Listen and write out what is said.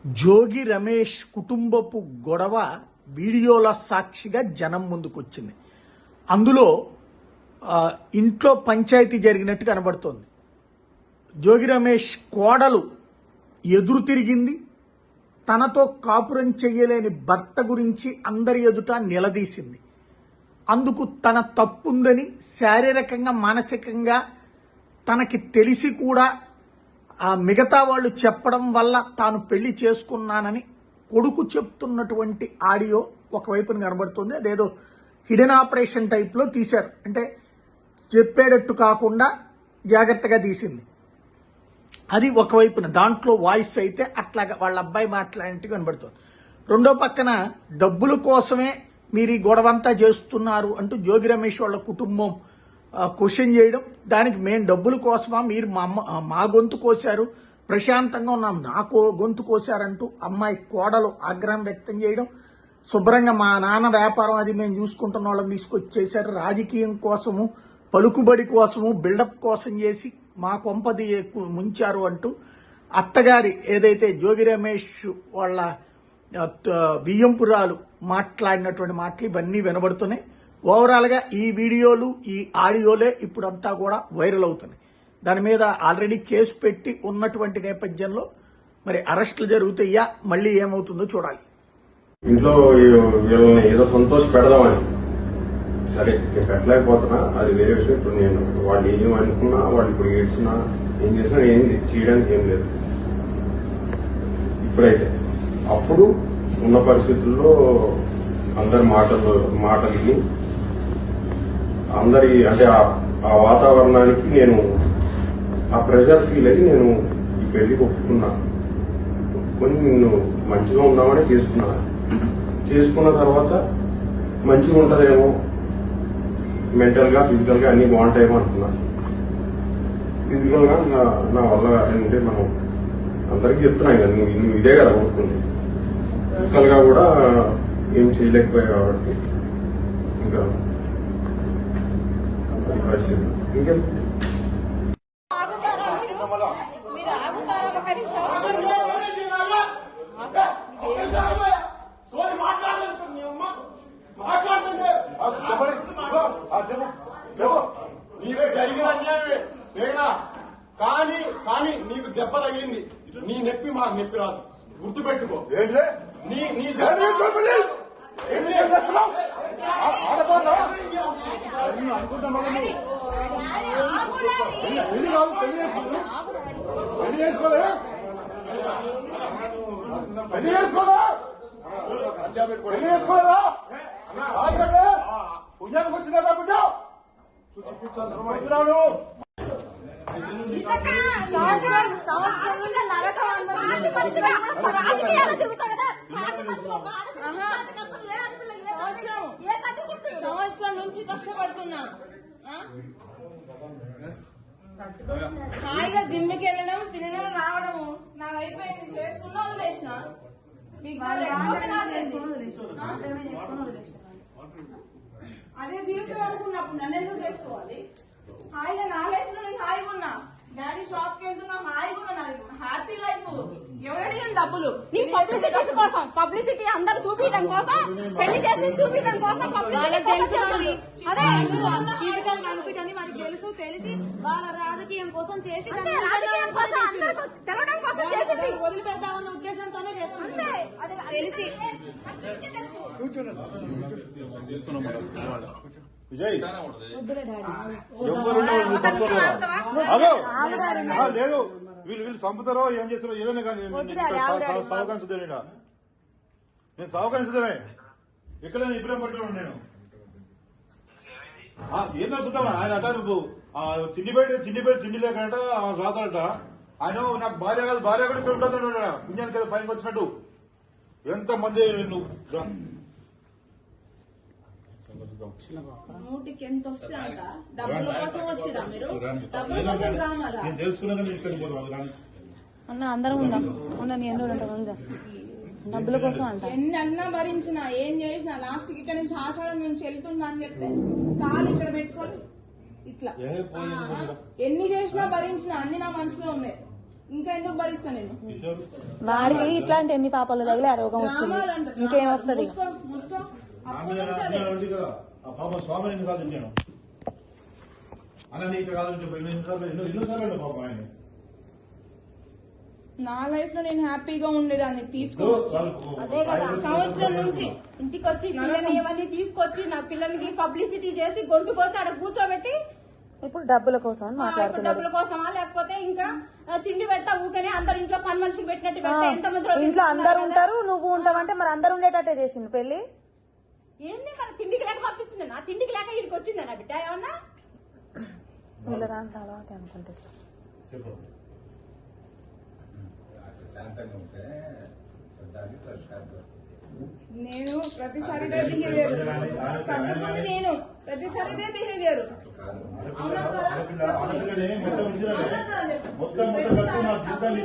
జోగి రమేష్ కుటుంబపు గొడవ వీడియోల సాక్షిగా జనం ముందుకొచ్చింది. అందులో ఇంట్లో పంచాయతీ జరిగినట్టు కనబడుతోంది. జోగి రమేష్ కోడలు ఎదురు తిరిగింది. తనతో కాపురం చెయ్యలేని భర్త గురించి అందరి ఎదుట నిలదీసింది. అందుకు తన తప్పుందని శారీరకంగా మానసికంగా తనకి తెలిసి కూడా మిగతా వాళ్ళు చెప్పడం వల్ల తాను పెళ్లి చేసుకున్నానని కొడుకు చెప్తున్నటువంటి ఆడియో ఒకవైపున కనబడుతుంది. అదేదో హిడెన్ ఆపరేషన్ టైప్లో తీశారు, అంటే చెప్పేటట్టు కాకుండా జాగ్రత్తగా తీసింది. అది ఒకవైపున దాంట్లో వాయిస్ అయితే అట్లాగా వాళ్ళ అబ్బాయి మాట్లాడినట్టు కనబడుతుంది. రెండో పక్కన డబ్బుల కోసమే మీరు ఈ గొడవంతా చేస్తున్నారు అంటూ జోగి రమేష్ వాళ్ళ కుటుంబం క్వశ్చన్ చేయడం, దానికి మేము డబ్బుల కోసమా, మీరు మా గొంతు కోశారు, ప్రశాంతంగా ఉన్నాం, నాకు గొంతు కోశారంటూ అమ్మాయి కోడలు ఆగ్రహం వ్యక్తం చేయడం, శుభ్రంగా మా నాన్న వ్యాపారం అది మేము చూసుకుంటున్న వాళ్ళని తీసుకొచ్చేశారు, రాజకీయం కోసము పలుకుబడి కోసము బిల్డప్ కోసం చేసి మా కొంపది ముంచారు అంటూ అత్తగారి ఏదైతే జోగి రమేష్ వాళ్ళ బియ్యంపురాలు మాట్లాడినటువంటి మాటలు ఇవన్నీ వినబడుతున్నాయి. ఓవరాల్గా ఈ వీడియోలు ఈ ఆడియోలే ఇప్పుడంతా కూడా వైరల్ అవుతున్నాయి. దాని మీద ఆల్రెడీ కేసు పెట్టి ఉన్నటువంటి నేపథ్యంలో మరి అరెస్టులు జరుగుతాయా, మళ్ళీ ఏమవుతుందో చూడాలి. ఇంట్లో వీళ్ళని ఏదో సంతోష పెడదామని, సరే నేను పెట్టలేకపోతున్నా, అది వేరే విషయం. ఇప్పుడు నేను వాళ్ళు ఏం అనుకున్నా, వాళ్ళు ఇప్పుడు ఏడ్చినా ఏం చేసినా ఏం చేయడానికి ఏం లేదు. ఇప్పుడైతే అప్పుడు ఉన్న పరిస్థితుల్లో అందరి మాటలు విని అందరి అంటే ఆ వాతావరణానికి నేను ఆ ప్రెషర్ ఫీల్ అయ్యి నేను ఈ పెళ్లికి ఒప్పుకున్నా. ఒప్పుకొని నేను మంచిగా ఉన్నామని చేసుకున్న తర్వాత మంచిగా ఉంటుందేమో, మెంటల్ గా ఫిజికల్ గా అన్ని బాగుంటాయేమో అనుకున్నా. ఫిజికల్ గా నా వల్ల అంటే మనం అందరికీ చెప్తున్నాయి కదా, నువ్వు ఇదే కదా కొనుక్కుంది. ఫిజికల్ గా కూడా ఏం చేయలేకపోయా కాబట్టి ఇంకా పరిస్థితి ఇంకేం. నీవే జరిగిన అన్యాయమే కానీ నీకు దెబ్బ తగిలింది. నీ నొప్పి మాకు నొప్పి రాదు, గుర్తుపెట్టుకో. పుణ్యానికి వచ్చిందా బిడ్డ సంవత్సరం నుంచి కష్టపడుతున్నా. హాయిగా జిమ్కి వెళ్ళడం, తినడం, రావడము నాకు అయిపోయింది. చేసుకున్నా వదిలేసిన, అదే జీవితం అనుకున్నప్పుడు నన్ను ఎందుకు చేసుకోవాలి? హాయిగా నా లైఫ్ లో నేను హాయిగా ఉన్నా. డాడీ షాప్ కి వెళ్తున్నా, హాయిగా ఉన్నా, నాది హ్యాపీ లైఫ్. ఎవరడిగిన డబ్బులు నీ పబ్లిసిటీ కోసం, పబ్లిసిటీ అందరు చూపించడం కోసం, పెళ్లి చేసి చూపించడం కోసం, అదే ఫిజికల్ కన్ఫిట్ అని మనకి తెలిసి వాళ్ళ రాజకీయం కోసం చేసి తెలవడం కోసం చేసింది. వదిలిపెడతామన్న ఉద్దేశంతోనే చేస్తుంది. అదే తెలిసి విజయ్ లేదు, వీళ్ళు చంపుతారో ఏం చేస్తారో ఏదైనా కానీ సావకాశం నేను సావకాశం సిద్ధమే. ఎక్కడైనా ఇబ్బంది పట్టుకున్నాను నేను. ఏం చూద్దామా ఆయన అట, నువ్వు తిండి లేకట సాతాడట. ఆయన నాకు భార్య కాదు, భార్య కూడా ఇక్కడ ఉంటుంది పుణ్యానికి కదా పైకి వచ్చినట్టు. ఎంత మంది నువ్వు నూటికి ఎంత వస్తే అంట డబ్బుల కోసం వచ్చిరా మీరు? డబ్బుల కోసం రామారా అన్న? అందరం ఉందాం ఉండని ఎన్నో ఉందా? డబ్బుల కోసం అంట. ఎన్ని అన్నా భరించినా, ఏం చేసినా లాస్ట్ కి ఇక్కడ నుంచి ఆషాఢం నుంచి వెళ్తుందా అని చెప్తే తాళి ఇక్కడ పెట్టుకొని ఇట్లా ఎన్ని చేసినా భరించినా అన్ని నా మనసులో ఉన్నాయి. ఇంకా ఎందుకు భరిస్తా నేను? వాడికి ఇట్లాంటి ఎన్ని పాపాలు తగిలే ఆ రోగం వచ్చింది, డ్రామాలంట, ఇంకేం వస్తుంది? మూసుకో, మూసుకో. నా అప్పుడు మీద నుంచే నా ఉంది కదా ఆ పాప స్వామిని ఎన్ని కాదు నేను అన్న నీకు కాదని చెప్పి ఎన్నో సార్లు పాపం ఆయన నా లైఫ్ లో నేను హ్యాపీగా ఉండేదాన్ని తీసుకోవచ్చు. అదే కదా సంవత్సరం నుంచి ఇంటికి వచ్చి పిల్లని ఇవన్నీ తీసుకొచ్చి నా పిల్లలకి పబ్లిసిటీ చేసి గొంతు కోసి అక్కడ కూర్చోబెట్టి ఇప్పుడు డబ్బుల కోసం అని ఇప్పుడు మాట్లాడుతున్నాడు. డబ్బుల కోసమా లేకపోతే ఇంకా తిండి పెడతా ఊకనే అందరు ఇంట్లో పని మనిషికి పెట్టినట్టు పెడతా ఎంతమంది రోజులు ఇంట్లో అందరు తింటున్నారు ఉంటారు, నువ్వు ఉంటావంటే మరి అందరు ఉండేటట్టే చేసిండు పెళ్లి. కదా? ఏంది మరి తిండికి లేక పంపిస్తుంది నా తిండికి లేక ఇక్కడికి వచ్చిందా నా బిడ్డ ఏమన్నా వీళ్ళ దాంట్లో అలవాటు అనుకుంటే చెప్పు శాంతంగా ఉంటే దాన్ని ప్రశ్న నేను ప్రతిసారి బిహేవియర్ సర్దుకుంది, నేను ప్రతిసారి బిహేవియర్ ఆడపిల్లని మొత్తం మొత్తం కట్టు నా జీవితాన్ని